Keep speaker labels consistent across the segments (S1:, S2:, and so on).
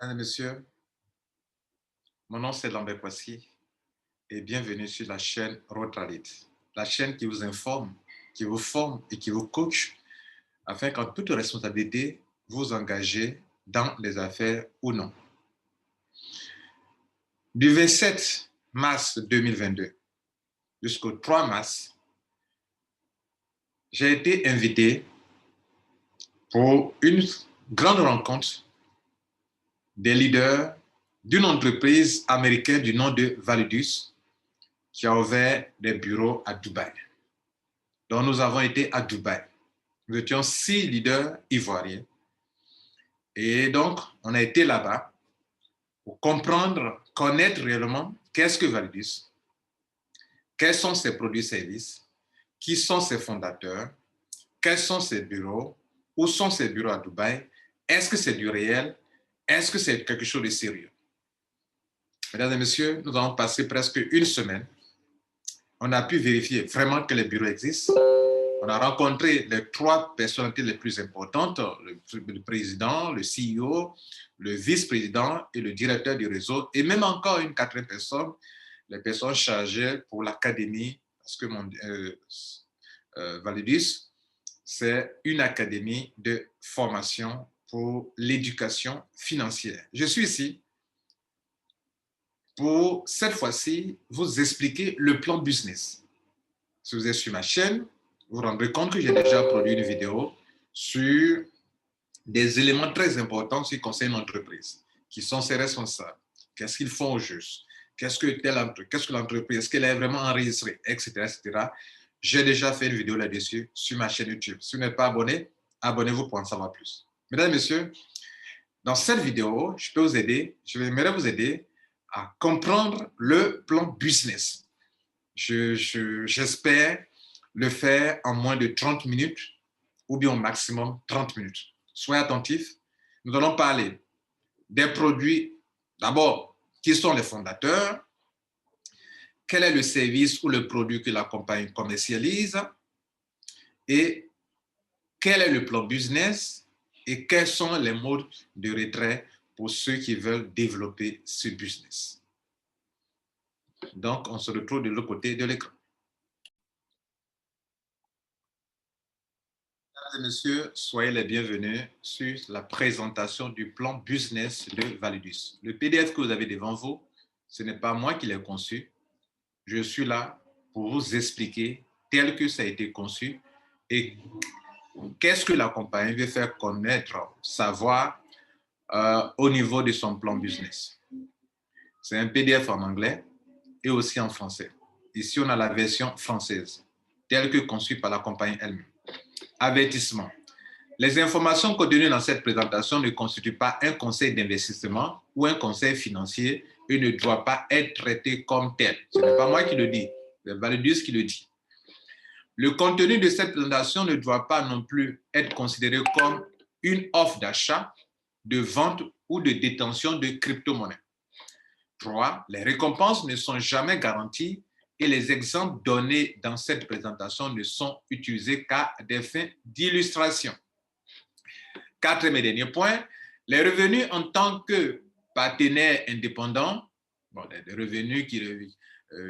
S1: Mesdames et messieurs, mon nom c'est Lambert Kwasi et bienvenue sur la chaîne Rotralit, la chaîne qui vous informe, qui vous forme et qui vous coach afin qu'en toute responsabilité, vous engagez dans les affaires ou non. Du 27 mars 2022 jusqu'au 3 mars, j'ai été invité pour une grande rencontre des leaders d'une entreprise américaine du nom de Validus qui a ouvert des bureaux à Dubaï. Donc nous avons été à Dubaï. Nous étions 6 leaders ivoiriens. Et donc, on a été là-bas pour comprendre, connaître réellement qu'est-ce que Validus, quels sont ses produits et services, qui sont ses fondateurs, quels sont ses bureaux, où sont ses bureaux à Dubaï, est-ce que c'est du réel, est-ce que c'est quelque chose de sérieux. Mesdames et messieurs, nous avons passé presque une semaine. On a pu vérifier vraiment que les bureaux existent. On a rencontré les 3 personnalités les plus importantes, le président, le CEO, le vice-président et le directeur du réseau, et même encore une 4e personne, les personnes chargées pour l'académie, parce que Validus, c'est une académie de formation pour l'éducation financière. Je suis ici pour, cette fois-ci, vous expliquer le plan business. Si vous êtes sur ma chaîne, vous vous rendrez compte que j'ai déjà produit une vidéo sur des éléments très importants qui concernent l'entreprise. Qui sont ses responsables? Qu'est-ce qu'ils font au juste? Qu'est-ce que l'entreprise, est-ce qu'elle est vraiment enregistrée, etc., etc. J'ai déjà fait une vidéo là-dessus sur ma chaîne YouTube. Si vous n'êtes pas abonné, abonnez-vous pour en savoir plus. Mesdames et messieurs, dans cette vidéo, j'aimerais vous aider à comprendre le plan business. J'espère le faire en moins de 30 minutes ou bien au maximum 30 minutes. Soyez attentifs. Nous allons parler des produits. D'abord, qui sont les fondateurs? Quel est le service ou le produit que la compagnie commercialise? Et quel est le plan business? Et quels sont les modes de retrait pour ceux qui veulent développer ce business? Donc, on se retrouve de l'autre côté de l'écran. Mesdames et messieurs, soyez les bienvenus sur la présentation du plan business de Validus. Le PDF que vous avez devant vous, ce n'est pas moi qui l'ai conçu. Je suis là pour vous expliquer tel que ça a été conçu et qu'est-ce que la compagnie veut faire connaître, savoir au niveau de son plan business. C'est un PDF en anglais et aussi en français. Ici, on a la version française, telle que conçue par la compagnie elle-même. Avertissement. Les informations contenues dans cette présentation ne constituent pas un conseil d'investissement ou un conseil financier et ne doivent pas être traitées comme tel. Ce n'est pas moi qui le dis, c'est Validus qui le dit. Le contenu de cette présentation ne doit pas non plus être considéré comme une offre d'achat, de vente ou de détention de crypto-monnaies. 3. Les récompenses ne sont jamais garanties et les exemples donnés dans cette présentation ne sont utilisés qu'à des fins d'illustration. 4e et dernier point, les revenus en tant que partenaire indépendant, les revenus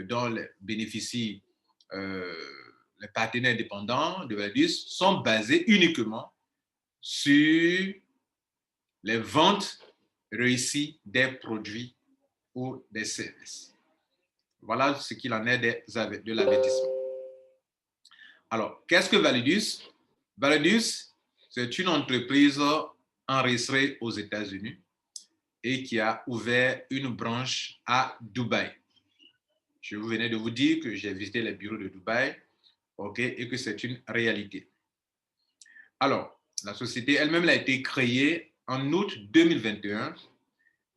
S1: dont bénéficient les partenaires indépendants de Validus sont basés uniquement sur les ventes réussies des produits ou des services. Voilà ce qu'il en est de l'avertissement. Alors, qu'est-ce que Validus? Validus, c'est une entreprise enregistrée aux États-Unis et qui a ouvert une branche à Dubaï. Je venais de vous dire que j'ai visité les bureaux de Dubaï, et que c'est une réalité. Alors, la société elle-même a été créée en août 2021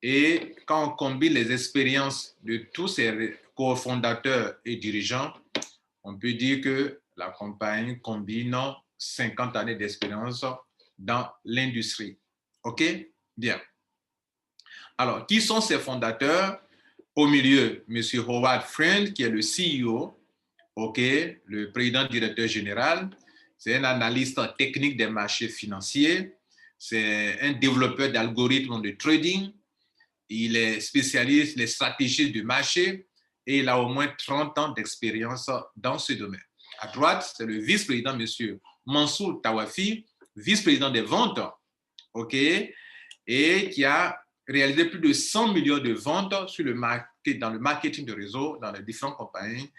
S1: et quand on combine les expériences de tous ses cofondateurs et dirigeants, on peut dire que la compagnie combine 50 années d'expérience dans l'industrie. OK? Bien. Alors, qui sont ses fondateurs? Au milieu, M. Howard Friend, qui est le CEO, le président directeur général. C'est un analyste technique des marchés financiers. C'est un développeur d'algorithmes de trading. Il est spécialiste des stratégies du marché et il a au moins 30 ans d'expérience dans ce domaine. À droite, c'est le vice-président, M. Mansour Tawafi, vice-président des ventes, OK, et qui a réalisé plus de 100 millions de ventes dans le marketing de réseau, dans les différentes compagnies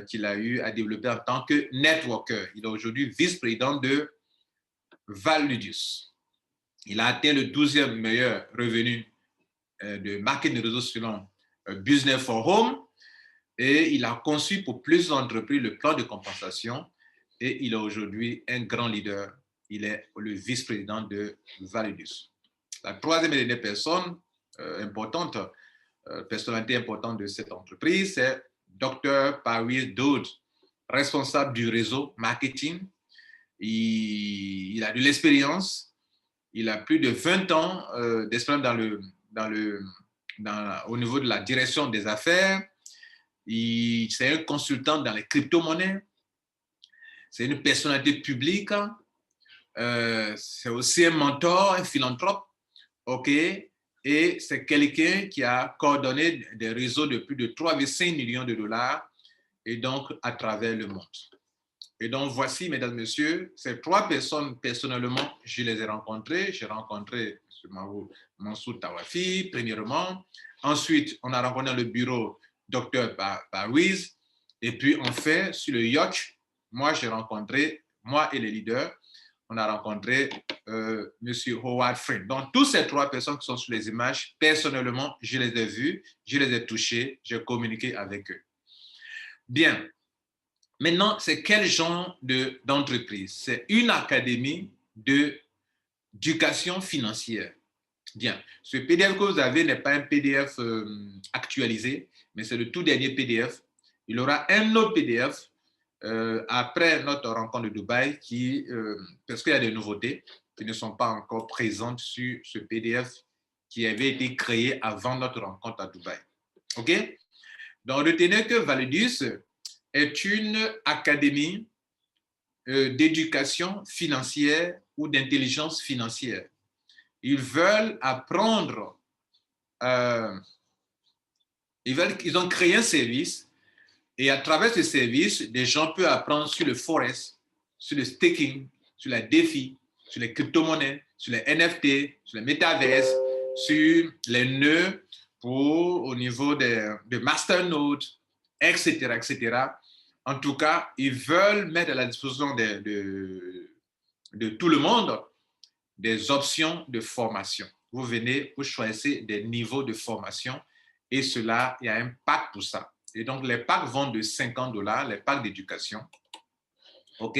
S1: qu'il a eu à développer en tant que networker. Il est aujourd'hui vice-président de Valudius. Il a atteint le 12e meilleur revenu de marketing de réseau selon Business for Home et il a conçu pour plusieurs entreprises le plan de compensation et il est aujourd'hui un grand leader. Il est le vice-président de Validus. La troisième et dernière personne importante, personnalité importante de cette entreprise, c'est Dr. Paris Doud, responsable du réseau marketing. Il a de l'expérience. Il a plus de 20 ans d'expérience au niveau de la direction des affaires. C'est un consultant dans les crypto-monnaies. C'est une personnalité publique. C'est aussi un mentor, un philanthrope. OK? Et c'est quelqu'un qui a coordonné des réseaux de plus de 3,5 millions de dollars et donc à travers le monde. Et donc, voici, mesdames, messieurs, ces trois personnes, personnellement, je les ai rencontrées. J'ai rencontré M. Mansour Tawafi, premièrement. Ensuite, on a rencontré dans le bureau Dr. Paris. Et puis, enfin, sur le yacht, moi et les leaders, on a rencontré M. Howard Friend. Donc, toutes ces trois personnes qui sont sur les images, personnellement, je les ai vues, je les ai touchées, j'ai communiqué avec eux. Bien. Maintenant, c'est quel genre d'entreprise? C'est une académie d'éducation financière. Bien, ce PDF que vous avez n'est pas un PDF actualisé, mais c'est le tout dernier PDF. Il y aura un autre PDF après notre rencontre de Dubaï parce qu'il y a des nouveautés qui ne sont pas encore présentes sur ce PDF qui avait été créé avant notre rencontre à Dubaï. OK? Donc, retenez que Validus est une académie d'éducation financière ou d'intelligence financière. Ils veulent apprendre, ils ont créé un service et à travers ce service, des gens peuvent apprendre sur le forex, sur le staking, sur la DeFi, sur les crypto-monnaies, sur les NFT, sur les métaverses, sur les nœuds au niveau de masternodes, etc., etc. En tout cas, ils veulent mettre à la disposition de tout le monde des options de formation. Vous venez, vous choisissez des niveaux de formation et cela, il y a un pack pour ça. Et donc, les packs vont de $50, les packs d'éducation, OK,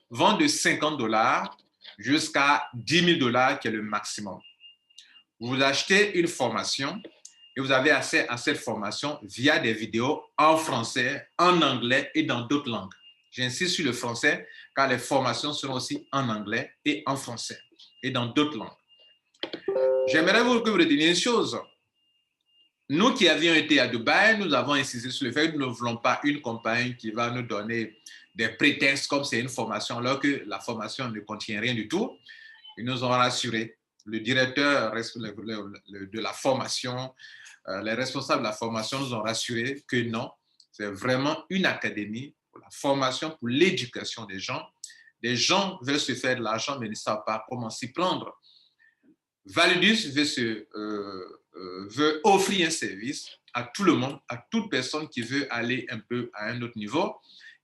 S1: vont de $50 jusqu'à $10 000 qui est le maximum. Vous achetez une formation et vous avez accès à cette formation via des vidéos en français, en anglais et dans d'autres langues. J'insiste sur le français car les formations seront aussi en anglais et en français et dans d'autres langues. J'aimerais que vous reteniez une chose. Nous qui avions été à Dubaï, nous avons insisté sur le fait que nous ne voulons pas une compagnie qui va nous donner des prétextes comme c'est une formation alors que la formation ne contient rien du tout. Ils nous ont rassurés. Le directeur de la formation, les responsables de la formation nous ont rassurés que non, c'est vraiment une académie pour la formation, pour l'éducation des gens. Des gens veulent se faire de l'argent mais ne savent pas comment s'y prendre. Validus veut offrir un service à tout le monde, à toute personne qui veut aller un peu à un autre niveau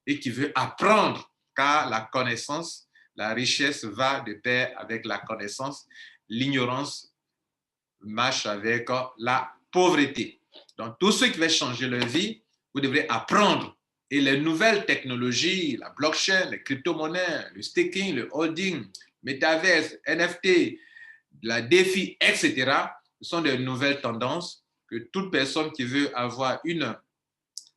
S1: et qui veut apprendre, car la connaissance, la richesse va de pair avec la connaissance. L'ignorance marche avec la pauvreté. Donc, tous ceux qui veulent changer leur vie, vous devrez apprendre. Et les nouvelles technologies, la blockchain, les crypto-monnaies, le staking, le holding, métaverse, NFT, la DeFi, etc., ce sont des nouvelles tendances que toute personne qui veut avoir une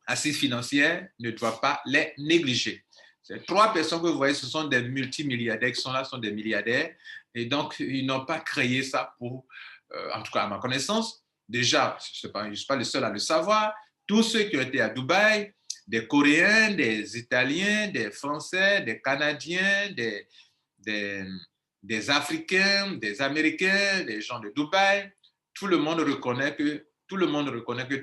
S1: assise financière ne doit pas les négliger. Ces trois personnes que vous voyez, ce sont des multimilliardaires qui sont là, ce sont des milliardaires. Et donc, ils n'ont pas créé ça pour, en tout cas à ma connaissance, déjà, je ne suis pas le seul à le savoir, tous ceux qui ont été à Dubaï, des Coréens, des Italiens, des Français, des Canadiens, des Africains, des Américains, des gens de Dubaï, tout le monde reconnaît que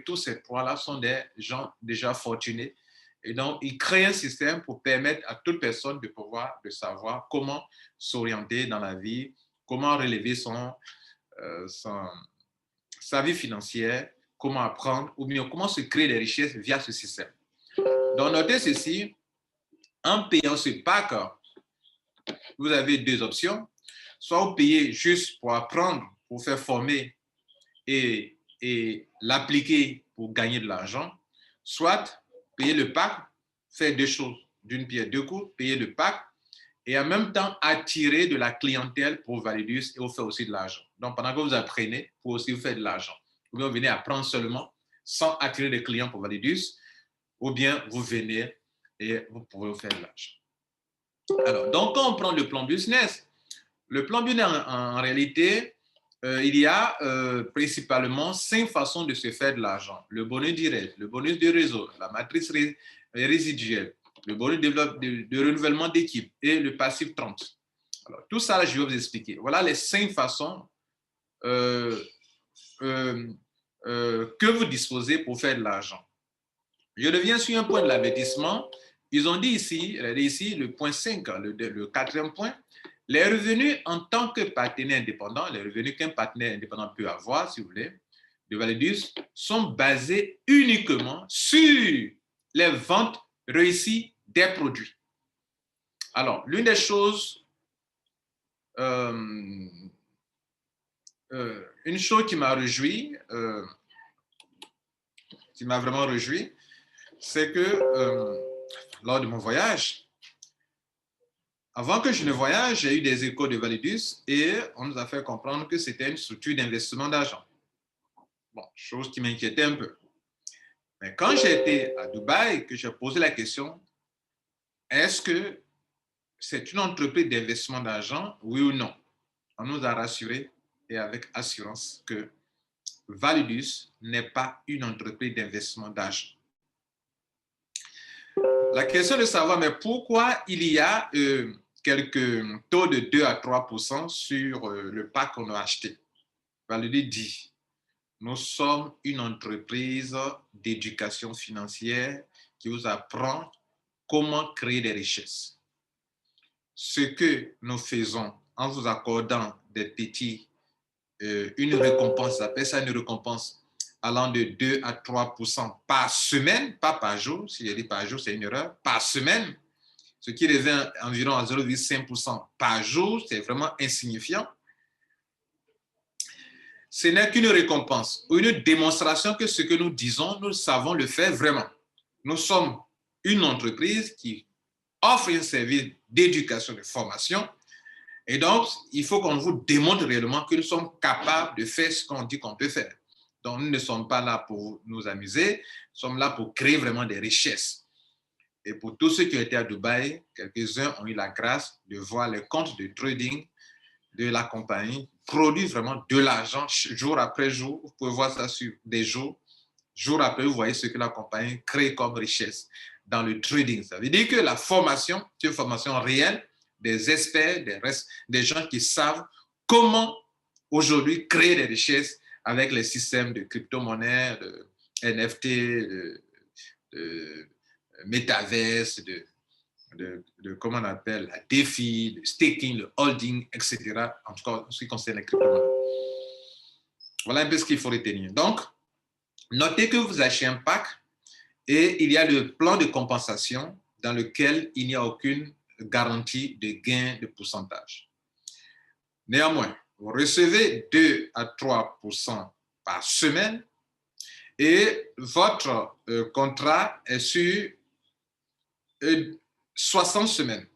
S1: tous ces points-là sont des gens déjà fortunés. Et donc, il crée un système pour permettre à toute personne de savoir comment s'orienter dans la vie, comment relever sa vie financière, comment apprendre ou bien comment se créer des richesses via ce système. Donc, notez ceci, en payant ce pack, vous avez deux options. Soit vous payez juste pour apprendre, pour faire former et l'appliquer pour gagner de l'argent, soit payer le pack, faire deux choses, d'une pierre deux coups, payer le pack et en même temps attirer de la clientèle pour Validus et vous faire aussi de l'argent. Donc, pendant que vous apprenez, pour aussi vous faire de l'argent. Ou bien vous venez apprendre seulement sans attirer des clients pour Validus, ou bien vous venez et vous pouvez vous faire de l'argent. Alors, donc, quand on prend le plan business en réalité, il y a principalement 5 façons de se faire de l'argent. Le bonus direct, le bonus de réseau, la matrice résiduelle, le bonus de renouvellement d'équipe et le passif 30. Alors, tout ça, je vais vous expliquer. Voilà les 5 façons que vous disposez pour faire de l'argent. Je reviens sur un point de l'avertissement. Ils ont dit ici le point 5, le quatrième point, les revenus en tant que partenaire indépendant, les revenus qu'un partenaire indépendant peut avoir, si vous voulez, de Validus, sont basés uniquement sur les ventes réussies des produits. Alors, l'une des choses, une chose qui m'a réjoui, qui m'a vraiment réjoui, c'est que lors de mon voyage, avant que je ne voyage, j'ai eu des échos de Validus et on nous a fait comprendre que c'était une structure d'investissement d'argent. Bon, chose qui m'inquiétait un peu. Mais quand j'ai été à Dubaï, que j'ai posé la question, est-ce que c'est une entreprise d'investissement d'argent, oui ou non? On nous a rassuré et avec assurance que Validus n'est pas une entreprise d'investissement d'argent. La question de savoir, mais pourquoi il y a quelques taux de 2 à 3% sur le pack qu'on a acheté? Validus dit, nous sommes une entreprise d'éducation financière qui vous apprend comment créer des richesses. Ce que nous faisons en vous accordant une récompense, j'appelle ça une récompense allant de 2 à 3% par semaine, pas par jour, si je dis par jour, c'est une erreur, par semaine, ce qui revient environ à 0,5% par jour, c'est vraiment insignifiant. Ce n'est qu'une récompense ou une démonstration que ce que nous disons, nous savons le faire vraiment. Nous sommes une entreprise qui offre un service d'éducation, de formation, et donc il faut qu'on vous démontre réellement que nous sommes capables de faire ce qu'on dit qu'on peut faire. Donc nous ne sommes pas là pour nous amuser, nous sommes là pour créer vraiment des richesses. Et pour tous ceux qui ont été à Dubaï, quelques-uns ont eu la grâce de voir les comptes de trading de la compagnie produit vraiment de l'argent jour après jour. Vous pouvez voir ça sur des jours. Jour après, vous voyez ce que la compagnie crée comme richesse dans le trading. Ça veut dire que la formation, c'est une formation réelle des experts, des gens qui savent comment aujourd'hui créer des richesses avec les systèmes de crypto-monnaies, de NFT, de métaverse, comment on appelle, la DeFi, le staking, le holding, etc. En tout cas, en ce qui concerne les crypto-monnaies. Voilà un peu ce qu'il faut retenir. Donc, notez que vous achetez un pack et il y a le plan de compensation dans lequel il n'y a aucune garantie de gain de pourcentage. Néanmoins, vous recevez 2 à 3% par semaine et votre contrat est sur 60 semaines.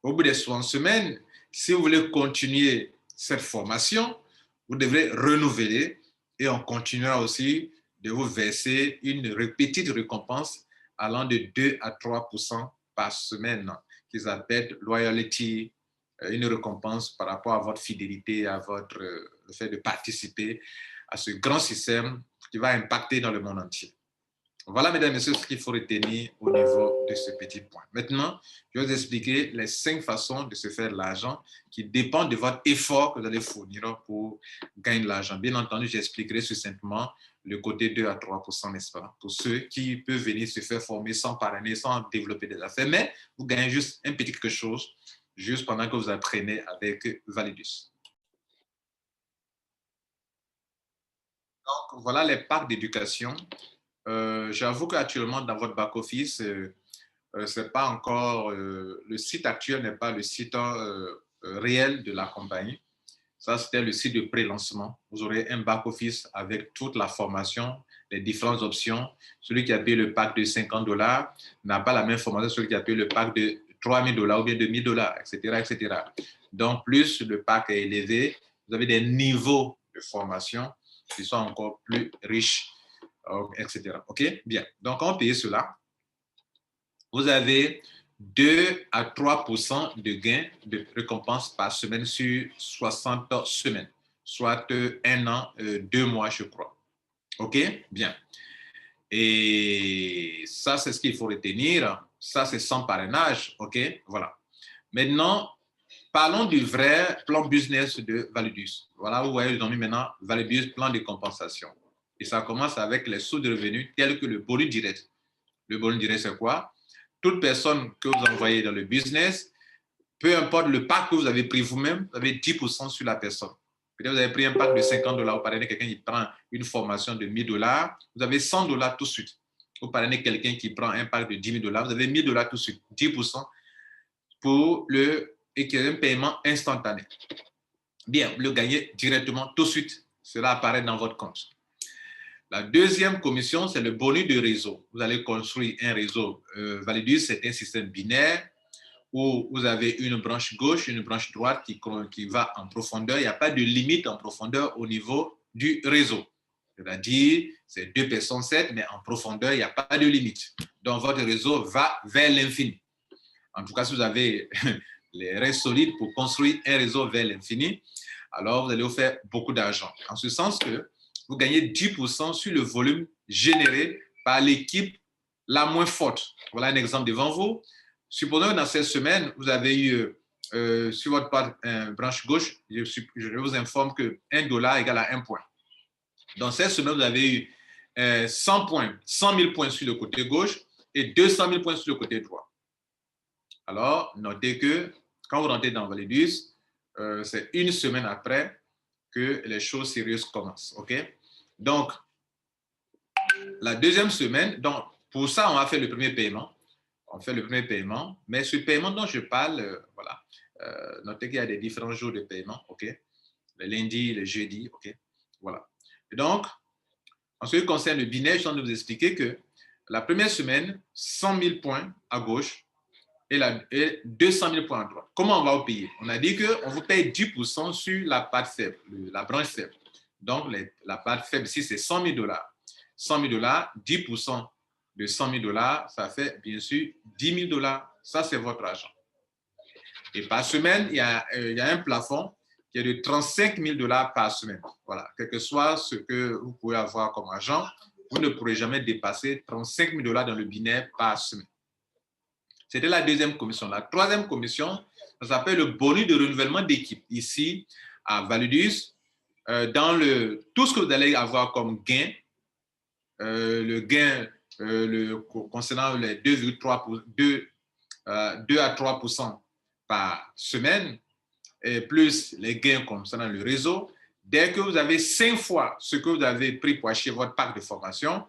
S1: Au bout des 60 semaines, si vous voulez continuer cette formation, vous devrez renouveler et on continuera aussi de vous verser une petite récompense allant de 2 à 3% par semaine, qu'ils appellent loyalty, une récompense par rapport à votre fidélité, à le fait de participer à ce grand système qui va impacter dans le monde entier. Voilà, mesdames et messieurs, ce qu'il faut retenir au niveau de ce petit point. Maintenant, je vais vous expliquer les 5 façons de se faire de l'argent qui dépendent de votre effort que vous allez fournir pour gagner de l'argent. Bien entendu, j'expliquerai succinctement le côté 2 à 3%, n'est-ce pas, pour ceux qui peuvent venir se faire former sans parrainer, sans développer des affaires, mais vous gagnez juste un petit quelque chose, juste pendant que vous apprenez avec Validus. Donc, voilà les packs d'éducation. J'avoue qu'actuellement, dans votre back-office, c'est pas encore, le site actuel n'est pas le site réel de la compagnie. Ça, c'était le site de pré-lancement. Vous aurez un back-office avec toute la formation, les différentes options. Celui qui a payé le pack de $50 n'a pas la même formation que celui qui a payé le pack de $3,000 ou bien de $1,000, etc., etc. Donc, plus le pack est élevé, vous avez des niveaux de formation qui sont encore plus riches, etc. OK? Bien. Donc, on paye cela. Vous avez 2 à 3% de gains de récompense par semaine sur 60 semaines, soit 1 an, 2 mois, je crois. OK? Bien. Et ça, c'est ce qu'il faut retenir. Ça, c'est sans parrainage. OK? Voilà. Maintenant, parlons du vrai plan business de Validus. Voilà, vous voyez, ils ont mis maintenant Validus, plan de compensation. Et ça commence avec les sources de revenus tels que le bonus direct. Le bonus direct, c'est quoi? Toute personne que vous envoyez dans le business, peu importe le pack que vous avez pris vous-même, vous avez 10% sur la personne. Peut-être vous avez pris un pack de $50, vous parrainez quelqu'un qui prend une formation de $1,000, vous avez $100 tout de suite. Vous parrainez quelqu'un qui prend un pack de $10,000, vous avez $1,000 tout de suite, 10% pour le un paiement instantané. Bien, vous le gagnez directement tout de suite. Cela apparaît dans votre compte. La deuxième commission, c'est le bonus de réseau. Vous allez construire un réseau. Validus, c'est un système binaire où vous avez une branche gauche, une branche droite qui va en profondeur. Il n'y a pas de limite en profondeur au niveau du réseau. C'est-à-dire, c'est 2 personnes 7, mais en profondeur, il n'y a pas de limite. Donc, votre réseau va vers l'infini. En tout cas, si vous avez les reins solides pour construire un réseau vers l'infini, alors vous allez vous faire beaucoup d'argent. En ce sens que vous gagnez 10% sur le volume généré par l'équipe la moins forte. Voilà un exemple devant vous. Supposons que dans cette semaine, vous avez eu sur votre branche gauche, je vous informe que $1 égale à 1 point. Dans cette semaine, vous avez eu 100 points, 100 000 points sur le côté gauche et 200 000 points sur le côté droit. Alors, notez que quand vous rentrez dans Validus, c'est une semaine après que les choses sérieuses commencent. OK? Donc, la deuxième semaine, donc, pour ça, on va faire le premier paiement. On fait le premier paiement, mais ce paiement dont je parle, voilà, notez qu'il y a des différents jours de paiement, OK? Le lundi, le jeudi, OK? Voilà. Et donc, en ce qui concerne le binaire, je suis en train de vous expliquer que la première semaine, 100 000 points à gauche et 200 000 points à droite. Comment on va vous payer? On a dit qu'on vous paye 10% sur la part faible, la branche faible. Donc, la part faible, si c'est $100,000, 100 000, 10% de $100,000, ça fait bien sûr $10,000. Ça, c'est votre argent. Et par semaine, il y a un plafond qui est de $35,000 par semaine. Voilà, quel que soit ce que vous pouvez avoir comme argent, vous ne pourrez jamais dépasser $35,000 dans le binaire par semaine. C'était la deuxième commission. La troisième commission, ça s'appelle le bonus de renouvellement d'équipe. Ici, à Validus, dans tout ce que vous allez avoir comme gain, le gain concernant les 2 à 3% par semaine, et plus les gains concernant le réseau, dès que vous avez 5 fois ce que vous avez pris pour acheter votre pack de formation,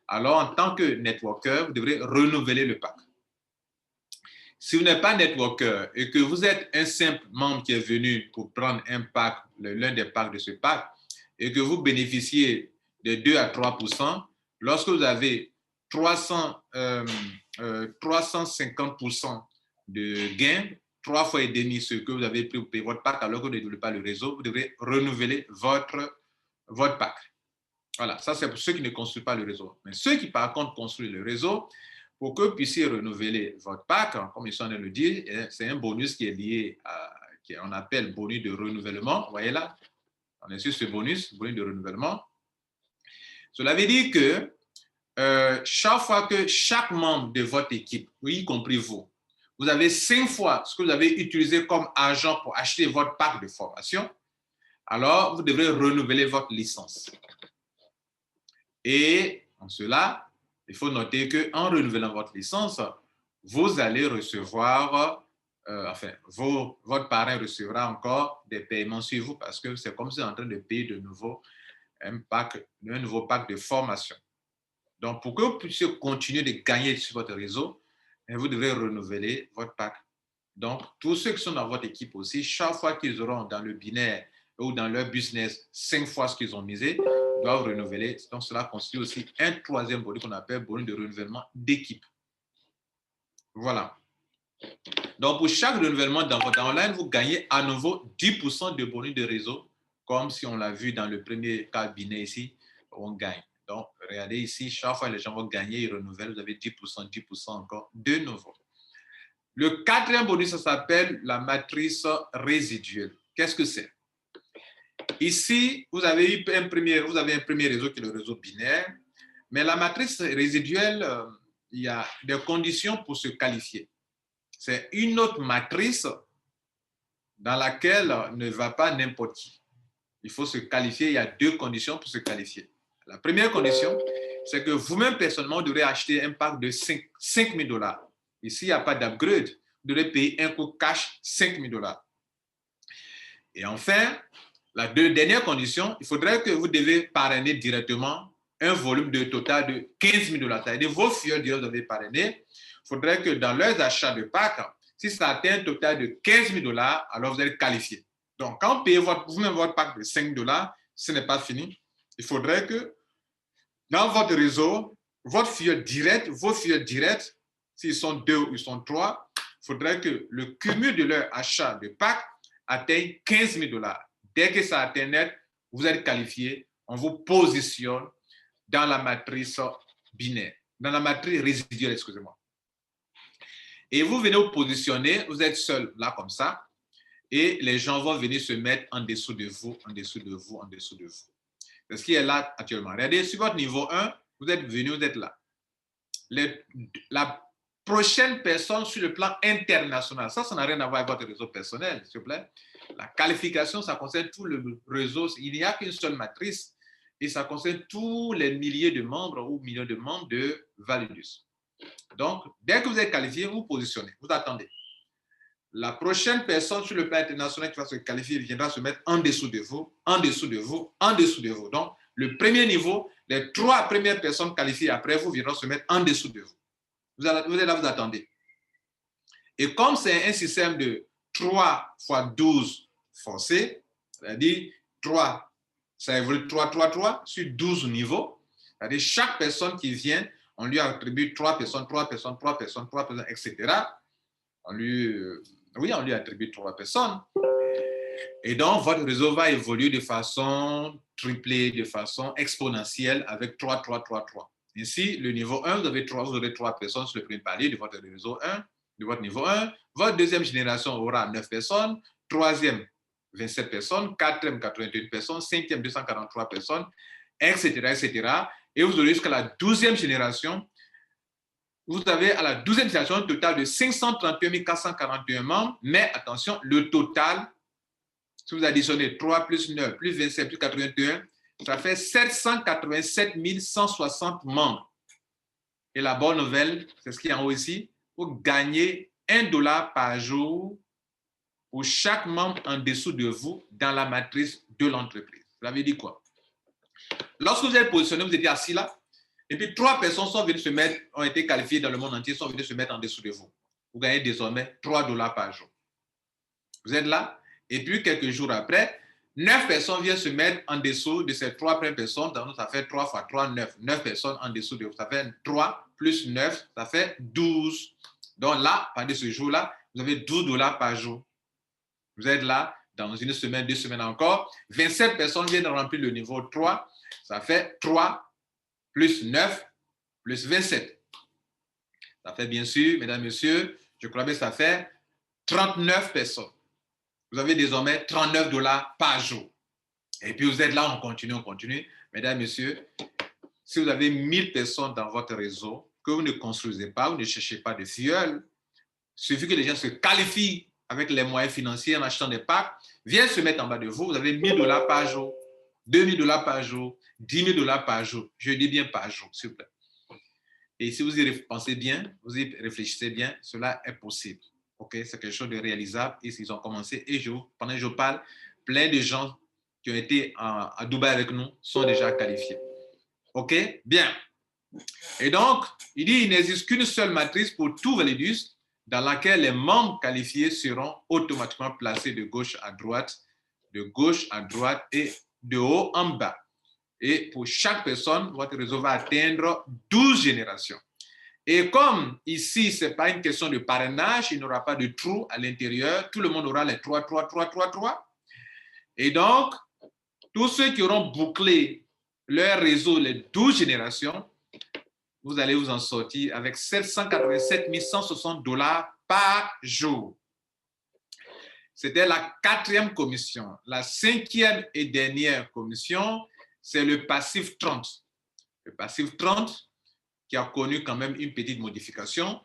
S1: alors en tant que networker, vous devrez renouveler le pack. Si vous n'êtes pas networker et que vous êtes un simple membre qui est venu pour prendre un pack, l'un des packs de ce pack, et que vous bénéficiez de 2 à 3%, lorsque vous avez 350% de gain, 3 fois et demi ce que vous avez pris pour payer votre pack, alors que vous ne développez pas le réseau, vous devrez renouveler votre pack. Voilà, ça c'est pour ceux qui ne construisent pas le réseau. Mais ceux qui par contre construisent le réseau, pour que vous puissiez renouveler votre pack, comme ils sont en train de le dire, c'est un bonus qui est lié à, qu'on appelle bonus de renouvellement. Vous voyez là, on est sur ce bonus de renouvellement. Cela veut dire que chaque fois que chaque membre de votre équipe, y compris vous, vous avez 5 fois ce que vous avez utilisé comme argent pour acheter votre pack de formation, alors vous devrez renouveler votre licence. Et en cela, il faut noter qu'en renouvelant votre licence, vous allez recevoir, votre parrain recevra encore des paiements sur vous parce que c'est comme si vous êtes en train de payer de nouveau un nouveau pack de formation. Donc, pour que vous puissiez continuer de gagner sur votre réseau, vous devez renouveler votre pack. Donc, tous ceux qui sont dans votre équipe aussi, chaque fois qu'ils auront dans le binaire ou dans leur business 5 fois ce qu'ils ont misé, doivent renouveler. Donc, cela constitue aussi un troisième bonus qu'on appelle bonus de renouvellement d'équipe. Voilà. Donc, pour chaque renouvellement dans votre online, vous gagnez à nouveau 10% de bonus de réseau, comme si on l'a vu dans le premier cas binaire ici, on gagne. Donc, regardez ici, chaque fois les gens vont gagner, ils renouvellent, vous avez 10%, 10% encore de nouveau. Le quatrième bonus, ça s'appelle la matrice résiduelle. Qu'est-ce que c'est? Ici, vous avez un premier réseau qui est le réseau binaire, mais la matrice résiduelle, il y a des conditions pour se qualifier. C'est une autre matrice dans laquelle ne va pas n'importe qui. Il faut se qualifier, il y a 2 conditions pour se qualifier. La première condition, c'est que vous-même personnellement, vous devrez acheter un pack de 5 000 $. Ici, il n'y a pas d'upgrade. Vous devrez payer un coût cash 5 000 $. Et enfin, la dernière condition, il faudrait que vous devez parrainer directement un volume de total de 15 000 $. C'est-à-dire vos filles que vous avez parrainé, il faudrait que dans leurs achats de packs, si ça atteint un total de 15 000 $, alors vous êtes qualifié. Donc, quand vous payez vous-même votre pack de 5 $, ce n'est pas fini. Il faudrait que dans votre réseau, vos filles directes, s'ils sont 2 ou ils sont 3, il faudrait que le cumul de leur achat de pack atteigne 15 000 $. Dès que ça atteint net, vous êtes qualifié, on vous positionne dans la matrice binaire, dans la matrice résiduelle, excusez-moi. Et vous venez vous positionner, vous êtes seul là comme ça, et les gens vont venir se mettre en dessous de vous, en dessous de vous, en dessous de vous. C'est ce qui est là actuellement. Regardez, sur votre niveau 1, vous êtes venu, vous êtes là. La prochaine personne sur le plan international, ça n'a rien à voir avec votre réseau personnel, s'il vous plaît. La qualification, ça concerne tout le réseau. Il n'y a qu'une seule matrice et ça concerne tous les milliers de membres ou millions de membres de Validus. Donc, dès que vous êtes qualifié, vous positionnez, vous attendez. La prochaine personne sur le plan international qui va se qualifier viendra se mettre en dessous de vous, en dessous de vous, en dessous de vous. Donc, le premier niveau, les 3 premières personnes qualifiées après vous viendront se mettre en dessous de vous. Vous êtes là, vous attendez. Et comme c'est un système de 3 fois 12 forcé, c'est-à-dire 3, ça évolue 3, 3, 3 sur 12 niveaux, c'est-à-dire chaque personne qui vient, on lui attribue 3 personnes, 3 personnes, 3 personnes, 3 personnes, etc. On lui attribue 3 personnes. Et donc, votre réseau va évoluer de façon triplée, de façon exponentielle avec 3, 3, 3, 3. Ainsi, le niveau 1, vous aurez 3 personnes sur le premier palier de votre réseau 1, de votre niveau 1. Votre deuxième génération aura 9 personnes, troisième, 27 personnes, quatrième, 81 personnes, cinquième, 243 personnes, etc., etc. Et vous aurez jusqu'à la 12e génération. Vous avez à la 12e génération un total de 531 441 membres, mais attention, le total, si vous additionnez 3 plus 9 plus 27 plus 81, ça fait 787 160 membres. Et la bonne nouvelle, c'est ce qui est en haut ici, vous gagnez $1 par jour pour chaque membre en dessous de vous dans la matrice de l'entreprise. Cela veut dire quoi? Lorsque vous êtes positionné, vous étiez assis là, et puis 3 personnes ont été qualifiées dans le monde entier, sont venues se mettre en dessous de vous. Vous gagnez désormais $3 par jour. Vous êtes là, et puis quelques jours après, 9 personnes viennent se mettre en dessous de ces 3 premières personnes. Donc, ça fait 3 fois 3, 9. 9 personnes en dessous de vous. Ça fait 3 plus 9, ça fait 12. Donc là, pendant ce jour-là, vous avez $12 par jour. Vous êtes là, dans une semaine, 2 semaines encore. 27 personnes viennent remplir le niveau 3. Ça fait 3 plus 9 plus 27. Ça fait bien sûr, mesdames, messieurs, je crois que ça fait 39 personnes. Vous avez désormais $39 par jour. Et puis vous êtes là, on continue. Mesdames, messieurs, si vous avez 1000 personnes dans votre réseau, que vous ne construisez pas, vous ne cherchez pas de filleuls, il suffit que les gens se qualifient avec les moyens financiers en achetant des packs, viennent se mettre en bas de vous, vous avez 1000 $ par jour, 2000 $ par jour, 10 000 $ par jour. Je dis bien par jour, s'il vous plaît. Et si vous y pensez bien, vous y réfléchissez bien, cela est possible. Ok, c'est quelque chose de réalisable et ils ont commencé. Et pendant que je parle, plein de gens qui ont été à Dubaï avec nous sont déjà qualifiés. Ok, bien. Et donc, il dit qu'il n'existe qu'une seule matrice pour tout Validus dans laquelle les membres qualifiés seront automatiquement placés de gauche à droite et de haut en bas. Et pour chaque personne, votre réseau va atteindre 12 générations. Et comme ici, ce n'est pas une question de parrainage, il n'y aura pas de trou à l'intérieur, tout le monde aura les 3. Et donc, tous ceux qui auront bouclé leur réseau les 12 générations, vous allez vous en sortir avec 787 160 $ par jour. C'était la 4e commission. La 5e et dernière commission, c'est le passif 30. Le passif 30 qui a connu quand même une petite modification.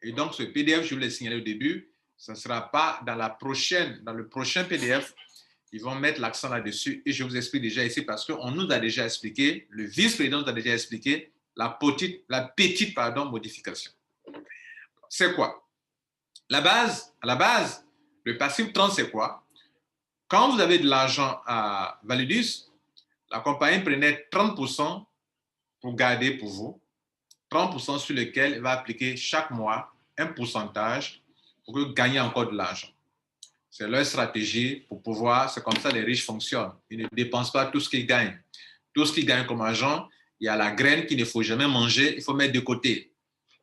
S1: Et donc, ce PDF, je vous l'ai signalé au début, ça ne sera pas dans le prochain PDF. Ils vont mettre l'accent là-dessus et je vous explique déjà ici parce qu'on nous a déjà expliqué, le vice-président nous a déjà expliqué la petite modification. C'est quoi? À la base, le passif 30, c'est quoi? Quand vous avez de l'argent à Validus, la compagnie prenait 30% pour garder pour vous, 30% sur lequel elle va appliquer chaque mois un pourcentage pour que vous gagnez encore de l'argent. C'est leur stratégie pour pouvoir, c'est comme ça les riches fonctionnent. Ils ne dépensent pas tout ce qu'ils gagnent. Tout ce qu'ils gagnent comme argent, il y a la graine qu'il ne faut jamais manger, il faut mettre de côté.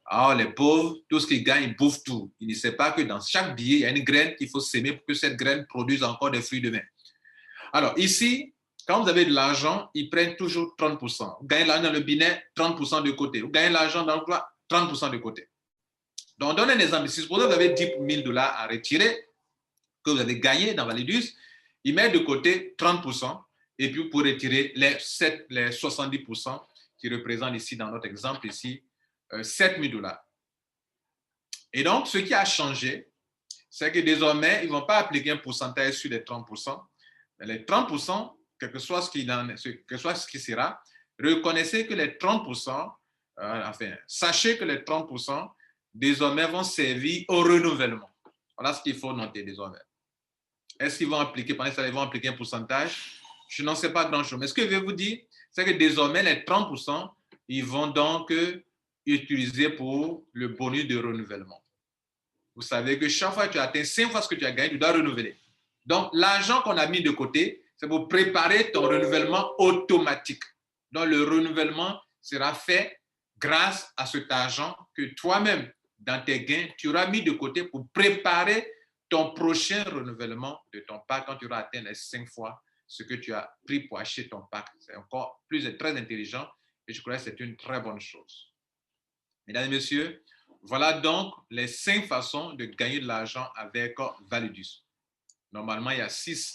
S1: Alors les pauvres, tout ce qu'ils gagnent, ils bouffent tout. Ils ne savent pas que dans chaque billet, il y a une graine qu'il faut s'aimer pour que cette graine produise encore des fruits demain. Alors ici, quand vous avez de l'argent, ils prennent toujours 30%. Vous gagnez l'argent dans le binet, 30% de côté. Vous gagnez l'argent dans l'emploi, 30% de côté. Donc, on donne un exemple. Si vous avez 10 000 $ à retirer, que vous avez gagné dans Validus, ils mettent de côté 30% et puis pour retirer les 70% qui représentent ici, dans notre exemple, ici, 7 000 $. Et donc, ce qui a changé, c'est que désormais, ils ne vont pas appliquer un pourcentage sur les 30%, mais les 30%, quel que soit ce qui sera, reconnaissez que les 30%, sachez que les 30% désormais vont servir au renouvellement. Voilà ce qu'il faut noter désormais. Est-ce qu'ils vont appliquer, pendant ça, ils vont appliquer un pourcentage? Je n'en sais pas grand-chose. Mais ce que je vais vous dire, c'est que désormais, les 30%, ils vont donc utiliser pour le bonus de renouvellement. Vous savez que chaque fois que tu atteins 5 fois ce que tu as gagné, tu dois renouveler. Donc, l'argent qu'on a mis de côté, c'est pour préparer ton renouvellement automatique. Donc, le renouvellement sera fait grâce à cet argent que toi-même, dans tes gains, tu auras mis de côté pour préparer ton prochain renouvellement de ton pack quand tu auras atteint les 5 fois ce que tu as pris pour acheter ton pack. C'est encore très intelligent et je crois que c'est une très bonne chose. Mesdames et messieurs, voilà donc les 5 façons de gagner de l'argent avec Validus. Normalement, il y a 6.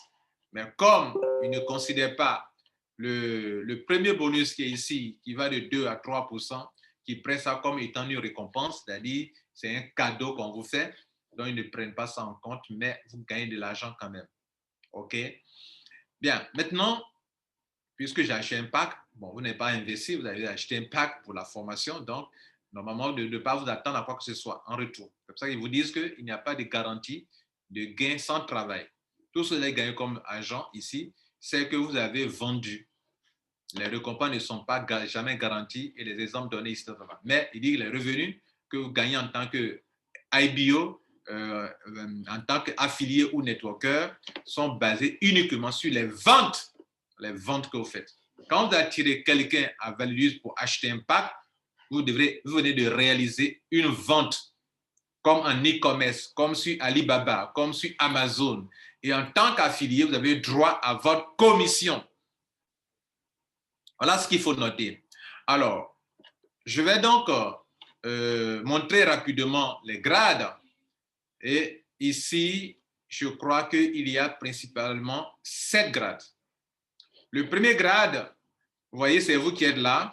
S1: Mais comme ils ne considèrent pas le premier bonus qui est ici, qui va de 2 à 3%, qui prennent ça comme étant une récompense, c'est-à-dire c'est un cadeau qu'on vous fait, donc ils ne prennent pas ça en compte, mais vous gagnez de l'argent quand même. OK? Bien, maintenant, puisque j'ai acheté un pack, bon, vous n'avez pas investi, vous avez acheté un pack pour la formation, donc normalement, de ne pas vous attendre à quoi que ce soit en retour. C'est pour ça qu'ils vous disent qu'il n'y a pas de garantie de gain sans travail. Tout ce que vous avez gagné comme argent ici, c'est que vous avez vendu. Les récompenses ne sont pas jamais garanties et les exemples donnés ici. Mais il dit que les revenus que vous gagnez en tant que IBO, en tant qu'affilié ou networker, sont basés uniquement sur les ventes que vous faites. Quand vous attirez quelqu'un à Validus pour acheter un pack, vous venez de réaliser une vente comme en e-commerce, comme sur Alibaba, comme sur Amazon. Et en tant qu'affilié, vous avez droit à votre commission. Voilà ce qu'il faut noter. Alors, je vais donc montrer rapidement les grades. Et ici, je crois qu'il y a principalement 7 grades. Le premier grade, vous voyez, c'est vous qui êtes là.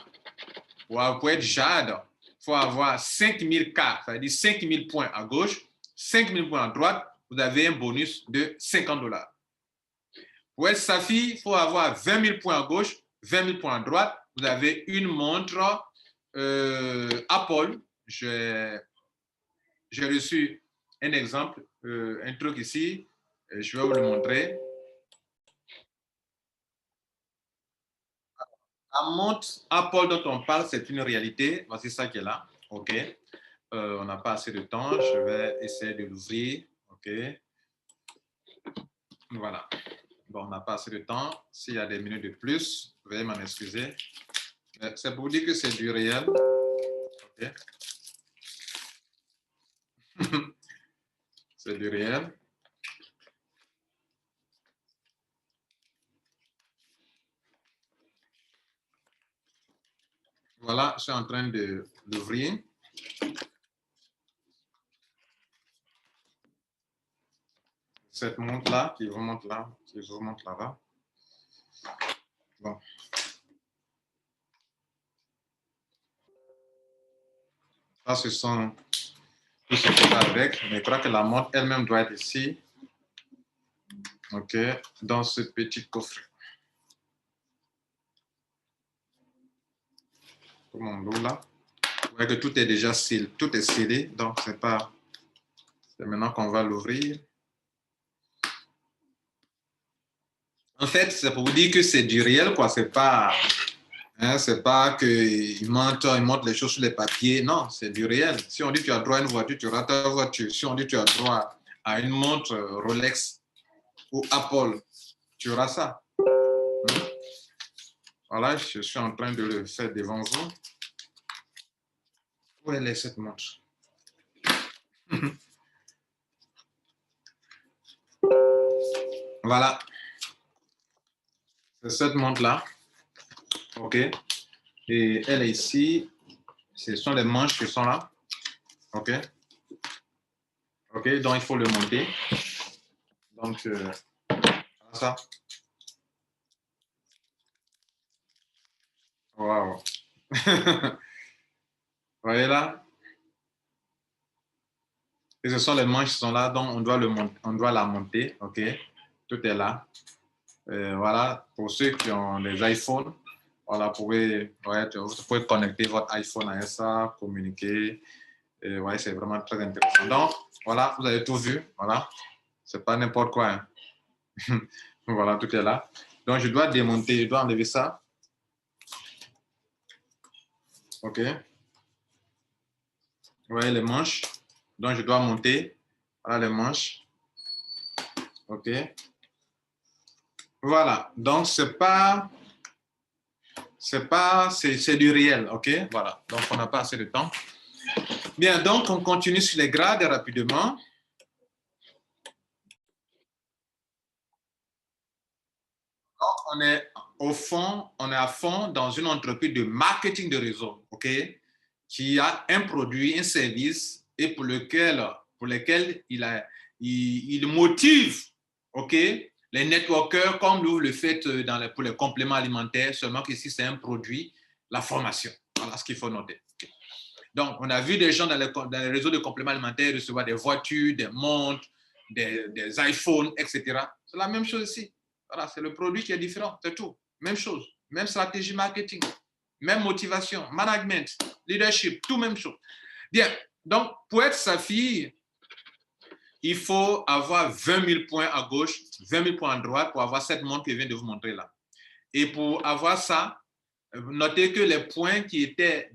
S1: pour être jade, il faut avoir 5000 K, ça veut dire 5000 points à gauche, 5000 points à droite, vous avez un bonus de $50. Pour être saphir, il faut avoir 20 000 points à gauche, 20 000 points à droite, vous avez une montre Apple. J'ai reçu un exemple, un truc ici, je vais vous le montrer. La montre Apple dont on parle, c'est une réalité. Voici ça qui est là. OK. On n'a pas assez de temps. Je vais essayer de l'ouvrir. OK. Voilà. Bon, on n'a pas assez de temps. S'il y a des minutes de plus, veuillez m'en excuser. C'est pour dire que c'est du réel. OK. C'est du réel. Voilà, je suis en train de l'ouvrir. Cette montre-là qui remonte là, qui remonte là-bas. Bon. Ça, ce sont tout ce qui va avec. Mais je crois que la montre elle-même doit être ici. OK, dans ce petit coffret. Pour mon lot là. Vous voyez que tout est déjà scellé. Tout est scellé, donc c'est pas. C'est maintenant qu'on va l'ouvrir. En fait, c'est pour vous dire que c'est du réel, quoi. C'est pas qu'ils montrent les choses sur les papiers. Non, c'est du réel. Si on dit que tu as droit à une voiture, tu auras ta voiture. Si on dit que tu as droit à une montre Rolex ou Apple, tu auras ça. Voilà, je suis en train de le faire devant vous. Où est cette montre? Voilà. C'est cette montre-là. OK. Et elle est ici. Ce sont les manches qui sont là. OK. OK, donc il faut le monter. Donc, ça. Wow. Vous voyez là? Et ce sont les manches qui sont là, donc on doit la monter. OK. Tout est là. Voilà, pour ceux qui ont des iPhones, voilà, vous pouvez connecter votre iPhone à ça, communiquer. Ouais, c'est vraiment très intéressant. Donc, voilà, vous avez tout vu. Voilà, c'est pas n'importe quoi. Hein. Voilà, tout est là. Donc, je dois démonter, je dois enlever ça. OK. Vous voyez les manches. Donc, je dois monter. Voilà les manches. OK. Voilà. Donc, c'est du réel. OK. Voilà. Donc, on n'a pas assez de temps. Bien, donc, on continue sur les grades rapidement. On est à fond dans une entreprise de marketing de réseau, OK, qui a un produit, un service et pour lequel il motive, OK, les networkers comme vous le faites pour les compléments alimentaires, seulement qu'ici c'est un produit, la formation. Voilà ce qu'il faut noter. Okay. Donc, on a vu des gens dans les réseaux de compléments alimentaires recevoir des voitures, des montres, des iPhones, etc. C'est la même chose ici. Voilà, c'est le produit qui est différent, c'est tout. Même chose, même stratégie marketing, même motivation, management, leadership, tout même chose. Bien, donc pour être saphir, il faut avoir 20 000 points à gauche, 20 000 points à droite pour avoir cette montre que je viens de vous montrer là. Et pour avoir ça, notez que les points qui étaient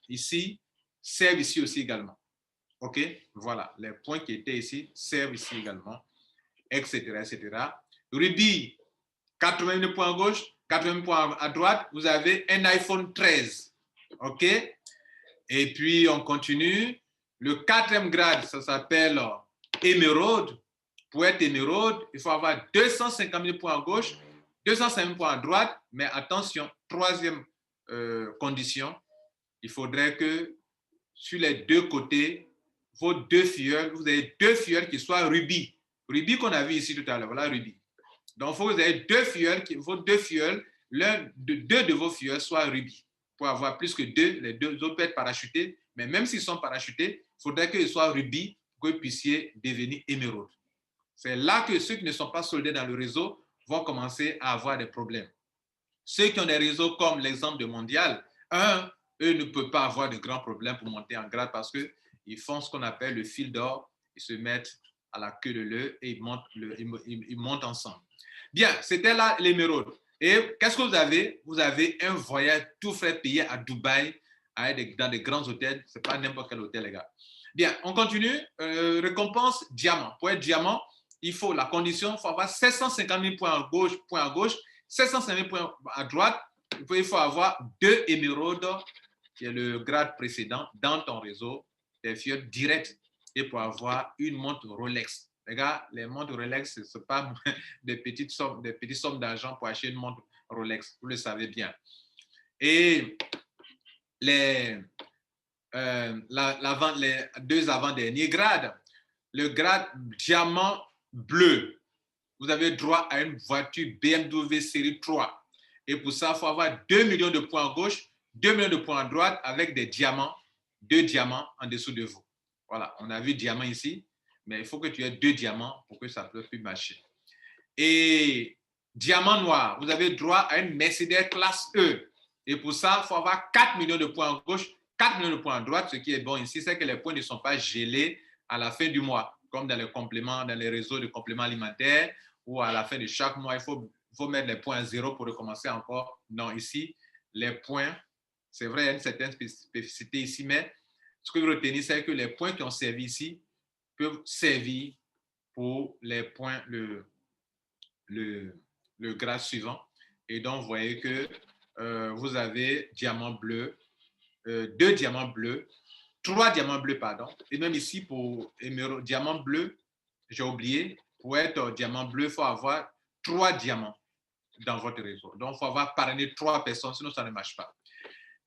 S1: ici servent ici aussi également. OK? Voilà, les points qui étaient ici servent ici également, etc., etc. Ruby, 80 000 points à gauche, 80 000 points à droite, vous avez un iPhone 13. OK? Et puis, on continue. Le 4e grade, ça s'appelle Emerald. Pour être Emerald, il faut avoir 250 000 points à gauche, 250 000 points à droite, mais attention, 3e condition, il faudrait que sur les deux côtés, vos deux filleuls, vous avez deux filleuls qui soient rubis. Rubis qu'on a vu ici tout à l'heure, voilà rubis. Donc, il faut que vous ayez deux filleuls, deux de vos filleuls soient rubis. pour avoir plus que deux. Les deux autres peuvent être parachutés, mais même s'ils sont parachutés, il faudrait qu'ils soient rubis pour que vous puissiez devenir émeraude. C'est là que ceux qui ne sont pas soldés dans le réseau vont commencer à avoir des problèmes. Ceux qui ont des réseaux comme l'exemple de Mondial, eux ne peuvent pas avoir de grands problèmes pour monter en grade parce qu'ils font ce qu'on appelle le fil d'or, ils se mettent à la queue de l'œuf et ils montent ensemble. Bien, c'était là l'émeraude. Et qu'est-ce que vous avez? Vous avez un voyage tout frais payé à Dubaï, dans des grands hôtels. Ce n'est pas n'importe quel hôtel, les gars. Bien, on continue. Récompense diamant. Pour être diamant, il faut la condition, il faut avoir 750 000 points à gauche, 750 000 points à droite. Il faut avoir 2 émeraudes, qui est le grade précédent, dans ton réseau, des fioles directes. Et pour avoir une montre Rolex. Les gars, les montres Rolex, ce n'est pas des petites sommes d'argent pour acheter une montre Rolex. Vous le savez bien. Et les 2 avant-derniers grades, le grade diamant bleu, vous avez droit à une voiture BMW série 3. Et pour ça, il faut avoir 2 millions de points à gauche, 2 millions de points à droite avec des diamants, 2 diamants en dessous de vous. Voilà, on a vu diamant ici, mais il faut que tu aies 2 diamants pour que ça ne puisse plus marcher. Et diamant noir, vous avez droit à une Mercedes classe E. Et pour ça, il faut avoir 4 millions de points à gauche, 4 millions de points à droite. Ce qui est bon ici, c'est que les points ne sont pas gelés à la fin du mois, comme dans les compléments, dans les réseaux de compléments alimentaires, où à la fin de chaque mois, il faut mettre les points à zéro pour recommencer encore. Non, ici, les points, c'est vrai, il y a une certaine spécificité ici, mais ce que vous retenez, c'est que les points qui ont servi ici peuvent servir pour les points, le grade suivant. Et donc, vous voyez que vous avez diamant bleu, 2 diamants bleus, 3 diamants bleus, pardon. Et même ici, pour diamant bleu, j'ai oublié, pour être diamant bleu, il faut avoir 3 diamants dans votre réseau. Donc, il faut avoir parrainé 3 personnes, sinon ça ne marche pas.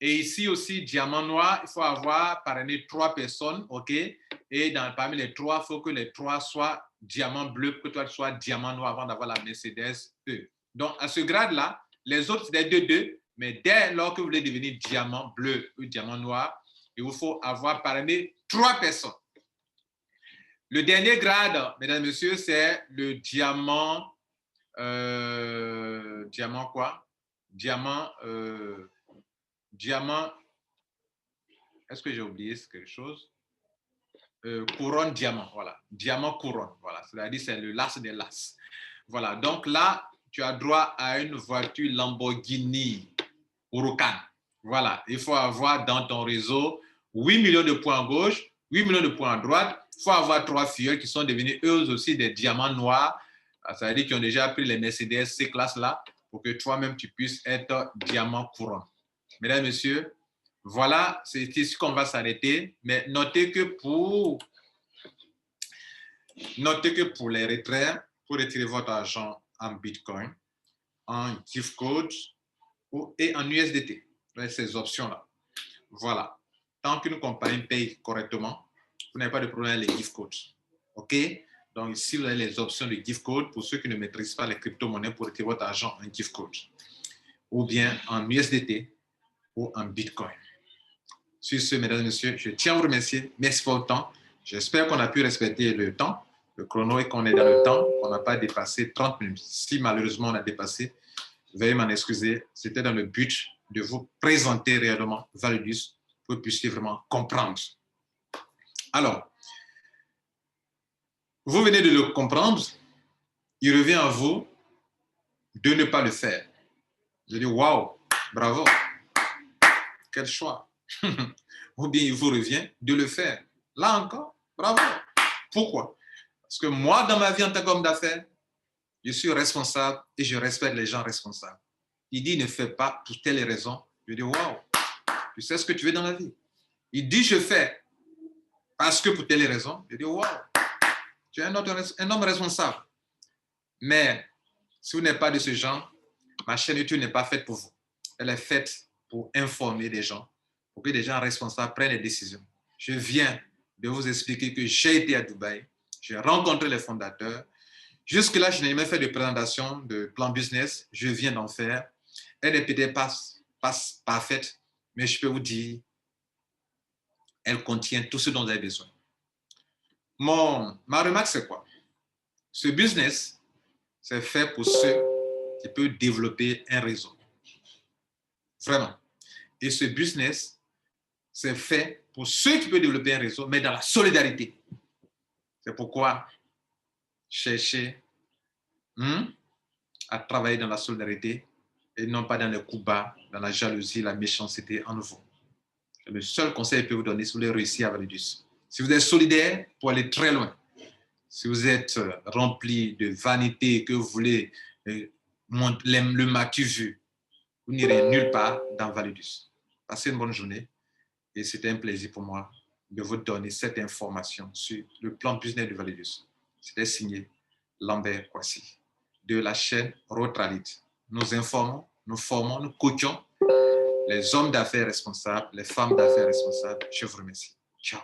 S1: Et ici aussi, diamant noir, il faut avoir parrainé 3 personnes, OK? Et parmi les 3, il faut que les 3 soient diamant bleu, que toi tu sois diamant noir avant d'avoir la Mercedes E. Donc, à ce grade-là, les autres, c'est des 2-2, mais dès lors que vous voulez devenir diamant bleu ou diamant noir, il vous faut avoir parrainé 3 personnes. Le dernier grade, mesdames et messieurs, c'est le diamant. Diamant quoi? Diamant. Est-ce que j'ai oublié quelque chose? Couronne diamant, voilà. Diamant couronne, voilà. C'est-à-dire c'est le las des las. Voilà. Donc là, tu as droit à une voiture Lamborghini Huracan. Voilà. Il faut avoir dans ton réseau 8 millions de points à gauche, 8 millions de points à droite. Il faut avoir 3 filles qui sont devenues eux aussi des diamants noirs. C'est-à-dire qui ont déjà pris les Mercedes C-Class là pour que toi-même tu puisses être diamant couronne. Mesdames, messieurs, voilà, c'est ici qu'on va s'arrêter. Mais notez que pour les retraits, pour retirer votre argent en Bitcoin, en gift code et en USDT, ces options-là. Voilà. Tant qu'une compagnie paye correctement, vous n'avez pas de problème avec les gift codes. OK? Donc ici, vous avez les options de gift code pour ceux qui ne maîtrisent pas les crypto-monnaies pour retirer votre argent en gift code. Ou bien en USDT ou en Bitcoin. Sur ce, mesdames et messieurs, je tiens à vous remercier. Merci pour le temps. J'espère qu'on a pu respecter le temps, le chrono, et qu'on est dans le temps, qu'on n'a pas dépassé 30 minutes. Si malheureusement on a dépassé, veuillez m'en excuser. C'était dans le but de vous présenter réellement Validus pour que vous puissiez vraiment comprendre. Alors, vous venez de le comprendre. Il revient à vous de ne pas le faire. Je dis, waouh, bravo, quel choix. Ou bien il vous revient de le faire. Là encore, bravo. Pourquoi? Parce que moi, dans ma vie en tant qu'homme d'affaires, je suis responsable et je respecte les gens responsables. Il dit ne fais pas pour telle raison. Je dis waouh, tu sais ce que tu veux dans la vie. Il dit je fais parce que pour telle raison. Je dis waouh, tu es un homme responsable. Mais si vous n'êtes pas de ce genre, ma chaîne YouTube n'est pas faite pour vous. Elle est faite pour informer des gens, pour que des gens responsables prennent des décisions. Je viens de vous expliquer que j'ai été à Dubaï, j'ai rencontré les fondateurs. Jusque-là, je n'ai jamais fait de présentation de plan business. Je viens d'en faire. Elle n'est peut-être pas parfaite, mais je peux vous dire, elle contient tout ce dont vous avez besoin. Ma remarque, c'est quoi? Ce business, c'est fait pour ceux qui peuvent développer un réseau. Vraiment. Et ce business, c'est fait pour ceux qui peuvent développer un réseau, mais dans la solidarité. C'est pourquoi cherchez à travailler dans la solidarité et non pas dans les coups bas, dans la jalousie, la méchanceté en vous. C'est le seul conseil que je peux vous donner si vous voulez réussir à Validus. Si vous êtes solidaire, pour aller très loin. Si vous êtes rempli de vanité, que vous voulez le matu vu, vous n'irez nulle part dans Validus. Passez une bonne journée et c'était un plaisir pour moi de vous donner cette information sur le plan business de Validus. C'était signé Lambert Kwasi de la chaîne Rotralit. Nous informons, nous formons, nous coachons les hommes d'affaires responsables, les femmes d'affaires responsables. Je vous remercie. Ciao.